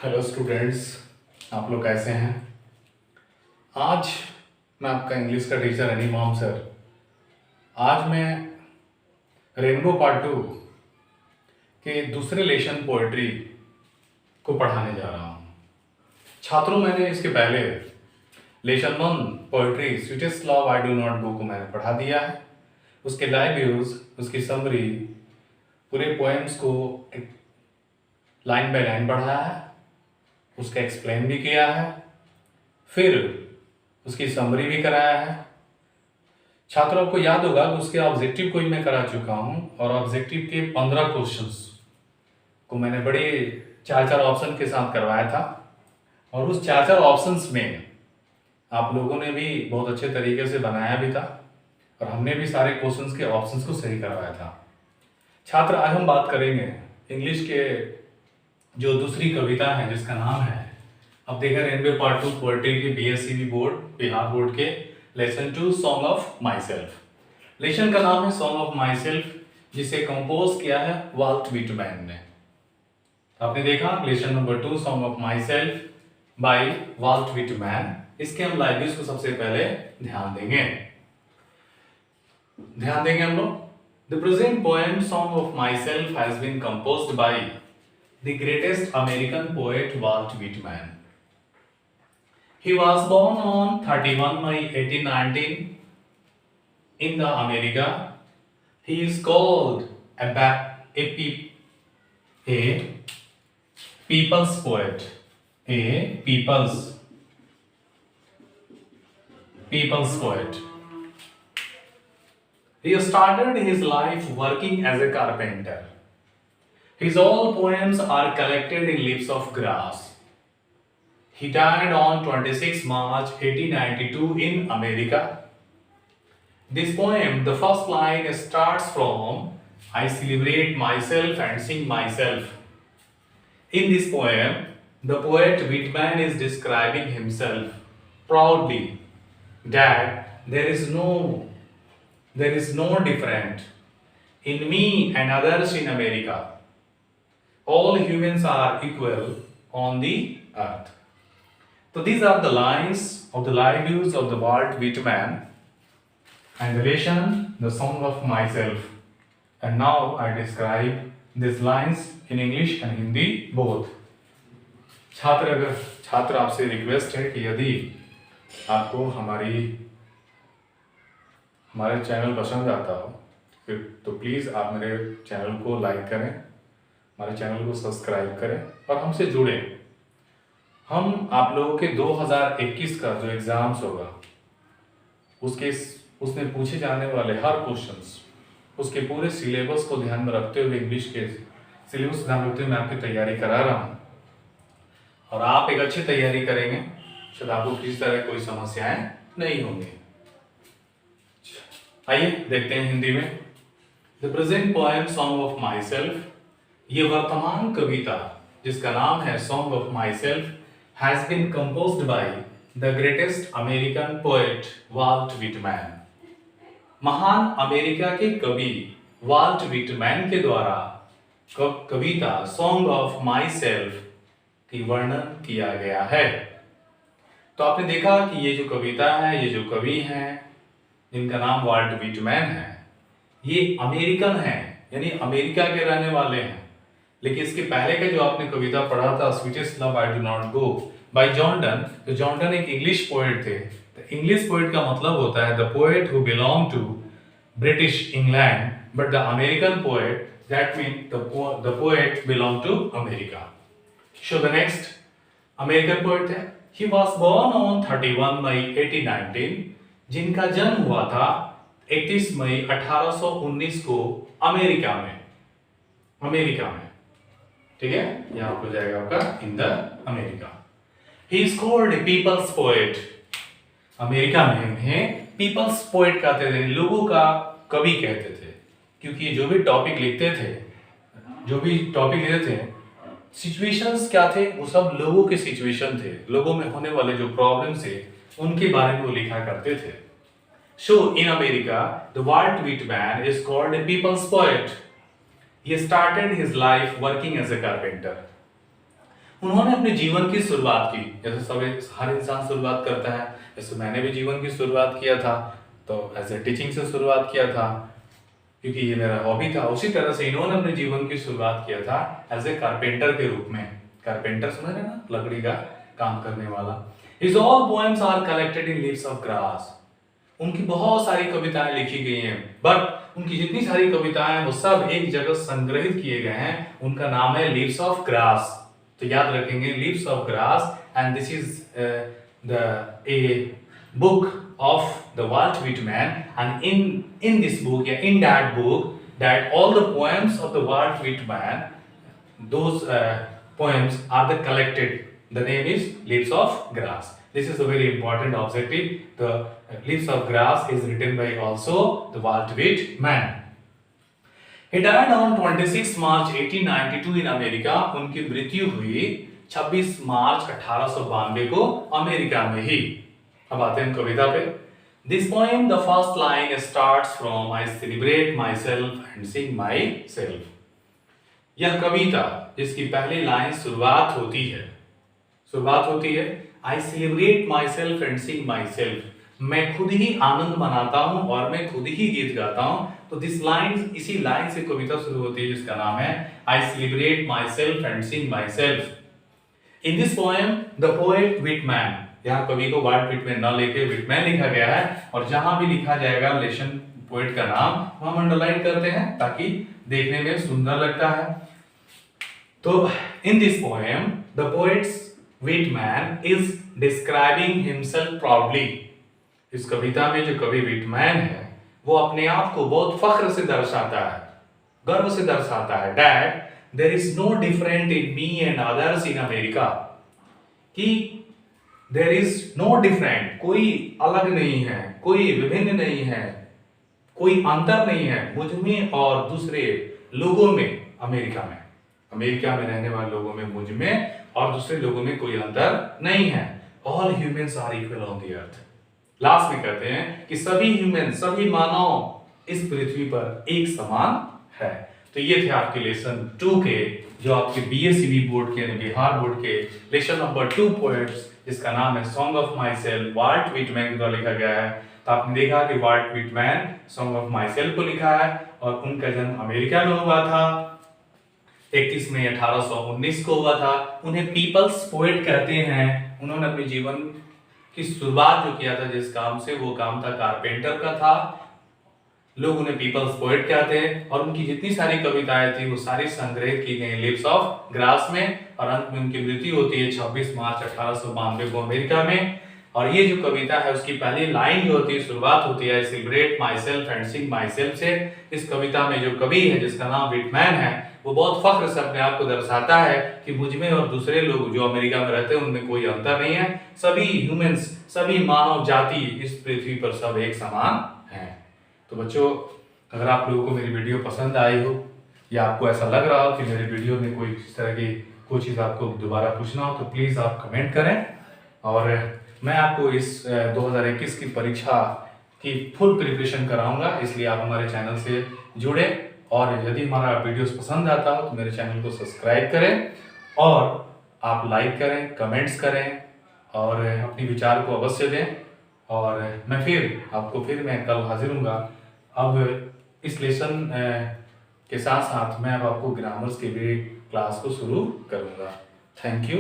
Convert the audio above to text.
Hello students, आप लोग कैसे हैं। आज मैं आपका इंग्लिश का टीचर अनिमाम सर। आज मैं रेनबो पार्ट 2 के दूसरे लेसन पोएट्री को पढ़ाने जा रहा हूँ। छात्रों, मैंने इसके पहले lesson 1 poetry sweetest love I do not गो को मैंने पढ़ा दिया है। उसके लाइव व्यूज, उसकी समरी, पूरे पोएम्स को लाइन बाय लाइन पढ़ाया है, उसका एक्सप्लेन भी किया है, फिर उसकी समरी भी कराया है। छात्रों को याद होगा कि उसके ऑब्जेक्टिव को ही मैं करा चुका हूं और ऑब्जेक्टिव के 15 क्वेश्चंस को मैंने बड़े 4-4 ऑप्शन के साथ करवाया था और उस 4-4 ऑप्शंस में आप लोगों ने भी बहुत अच्छे तरीके से बनाया भी था और हमने भी सारे क्वेश्चंस के ऑप्शंस को सही करवाया था। छात्र, आज हम बात करेंगे इंग्लिश के जो दूसरी कविता है जिसका नाम है, अब देखा रेनबो पार्ट 2 पोएट्री के बीएससीबी बोर्ड बिहार बोर्ड के lesson 2 song of myself. Lesson का नाम है सॉन्ग ऑफ माई सेल्फ, जिसे कंपोज किया है वाल्ट व्हिटमैन ने। आपने देखा lesson number 2 song of myself by Walt Whitman. इसके हम लाइब्रेरीज को सबसे पहले ध्यान देंगे हम लोग। The present poem song of myself has been composed by the greatest American poet Walt Whitman. He was born on 31 May 1819 in the America. He is called a people's poet. A people's poet. He started his life working as a carpenter. His all poems are collected in Leaves of Grass. He died on 26 March 1892 in America. This poem, the first line starts from I celebrate myself and sing myself. In this poem, the poet Whitman is describing himself proudly that there is no different in me and others in America. All humans are equal on the earth. So these are the lines of the live views of the Walt Whitman and the lesson, the song of myself. And now I describe these lines in English and Hindi both. छात्र आपसे request है कि यदि आपको हमारे channel पसंद आता हो फिर तो प्लीज़ आप मेरे चैनल को लाइक करें, हमारे चैनल को सब्सक्राइब करें और हमसे जुड़ें। हम आप लोगों के 2021 का जो एग्ज़ाम्स होगा उसमें पूछे जाने वाले हर क्वेश्चंस, उसके पूरे सिलेबस को ध्यान में रखते हुए, इंग्लिश के सिलेबस को ध्यान रखते हुए मैं आपकी तैयारी करा रहा हूँ और आप एक अच्छी तैयारी करेंगे शायद आपको किसी तरह कोई समस्याएं नहीं होंगी। आइए देखते हैं हिंदी में। The present poem song of myself, ये वर्तमान कविता जिसका नाम है song of myself has been composed by the greatest American poet Walt Whitman. महान अमेरिका के कवि वाल्ट व्हिटमैन के द्वारा कविता सॉन्ग ऑफ माई सेल्फ की वर्णन किया गया है। तो आपने देखा कि ये जो कविता है, ये जो कवि हैं जिनका नाम वाल्ट व्हिटमैन है, ये अमेरिकन हैं, यानी अमेरिका के रहने वाले हैं। लेकिन इसके पहले का जो आपने कविता पढ़ा था sweetest love I do not go by John Donne, तो जॉन डन एक इंग्लिश पोएट थे। तो इंग्लिश पोएट का मतलब होता है the poet who belong to British England, but the American poet that mean the poet belong to America. So the next American poet है, he was born on 31 May 1819, जिनका जन्म हुआ था 31 मई 1819 को अमेरिका में। ठीक है, यहां हो जाएगा आपका in the America. He is called people's poet. America में उन्हें पीपल्स पोएट कहते थे, लोगों का कवि कहते थे, क्योंकि जो भी टॉपिक लिखते थे, सिचुएशंस क्या थे, वो सब लोगों के सिचुएशन थे, लोगों में होने वाले जो प्रॉब्लम थे उनके बारे में वो लिखा करते थे। So in America, the Walt Whitman is called a people's poet. He started his life working as a carpenter. उन्होंने अपने जीवन की शुरुआत की, जैसे सभी हर इंसान शुरुआत करता है, जैसे मैंने भी जीवन की शुरुआत किया था, तो एज ए टीचिंग से शुरुआत किया था क्योंकि ये मेरा हॉबी था। उसी तरह से इन्होंने अपने जीवन की शुरुआत किया था एज ए कारपेंटर के रूप में। कारपेंटर समझ रहे ना, लकड़ी का काम करने वाला। His all poems are collected in leaves of grass. उनकी बहुत सारी कविताएं लिखी गई हैं, बट उनकी जितनी सारी कविताएं हैं वो सब एक जगह संग्रहित किए गए हैं। उनका नाम है लीव्स ऑफ ग्रास। तो याद रखेंगे leaves of grass, and this is the A book of the Walt Whitman, and in this book, yeah, in that book, that all the poems of the Walt Whitman, those poems are the collected. The name is Leaves of Grass. This is a very important objective. The Leaves of Grass is written by also the Walt Whitman. He died on 26 March 1892 in America. उनकी मृत्यु हुई 26 मार्च 1892 को America में ही। अब आते हैं कविता पे। This poem, the first line starts from I celebrate myself and sing myself. यह कविता जिसकी पहली लाइन शुरुआत होती है I celebrate myself and sing myself. मैं खुद ही आनंद मनाता हूं और मैं खुद ही गीत गाता हूं। तो दिस लाइन, इसी लाइन से कविता शुरू होती है जिसका नाम है I celebrate myself and sing myself. In this poem, the poet Whitman, यहाँ कवि को वाल्ट विटमैन ना लेके विटमैन लिखा गया है, और जहां भी लिखा जाएगा लेशन पोएट का नाम वहां अंडरलाइन करते हैं ताकि देखने में सुंदर लगता है। तो in this poem the poets Whitman is describing himself proudly. इस कविता में जो कवि विटमैन है वो अपने आप को बहुत फख्र से दर्शाता है, गर्व से दर्शाता है, that there is no different in me and others in America, कि देयर इज नो डिफरेंट, कोई अलग नहीं है, कोई विभिन्न नहीं है, कोई अंतर नहीं है मुझ में और दूसरे लोगों में। अमेरिका में रहने वाले लोगों में, मुझ में और दूसरे लोगों में कोई अंतर नहीं है। All humans are equal on the earth. Last में कहते हैं कि सभी ह्यूमन, सभी मानव इस पृथ्वी पर एक समान है। तो ये थे आपके लेसन 2 के, जो आपके बीएससीबी बोर्ड के यानी बिहार बोर्ड के लेसन नंबर 2 पोएट्स, जिसका नाम है song of myself, Walt Whitman के द्वारा लिखा गया है। तो आपने देखा कि Walt Whitman song of myself को लिखा है और उनका जन्म अमेरिका में हुआ था, 31 मई 1819 को हुआ था। उन्हें पीपल्स पोएट कहते हैं। उन्होंने अपने जीवन की शुरुआत जो किया था जिस काम से, वो काम था कारपेंटर का था। लोग उन्हें पीपल्स पोएट कहते हैं, और उनकी जितनी सारी कविताएं थी वो सारी संग्रहित की गई लिव्स ऑफ ग्रास में, और अंत में उनकी मृत्यु होती है 26 मार्च 1892 को अमेरिका में। और ये जो कविता है उसकी पहली लाइन जो होती है, शुरुआत होती है celebrate my self and Singh my self से। इस कविता में जो कवि है जिसका नाम विटमैन है, वो बहुत फख्र से अपने आप को दर्शाता है कि मुझ में और दूसरे लोग जो अमेरिका में रहते हैं उनमें कोई अंतर नहीं है। सभी ह्यूमंस, सभी मानव जाति इस पृथ्वी पर सब एक समान है। तो बच्चों, अगर आप लोगों को मेरी वीडियो पसंद आई हो या आपको ऐसा लग रहा हो कि मेरे वीडियो में कोई इस तरह की कोई चीज़ आपको दोबारा पूछना हो, तो प्लीज़ आप कमेंट करें। और मैं आपको इस 2021 की परीक्षा की फुल प्रिपरेशन कराऊंगा, इसलिए आप हमारे चैनल से जुड़े। और यदि हमारा वीडियोस पसंद आता हो तो मेरे चैनल को सब्सक्राइब करें, और आप लाइक करें, कमेंट्स करें, और अपनी विचार को अवश्य दें। और मैं कल हाजिर हूँगा। अब इस लेसन के साथ साथ मैं अब आपको ग्रामर्स के भी क्लास को शुरू करूँगा। Thank you.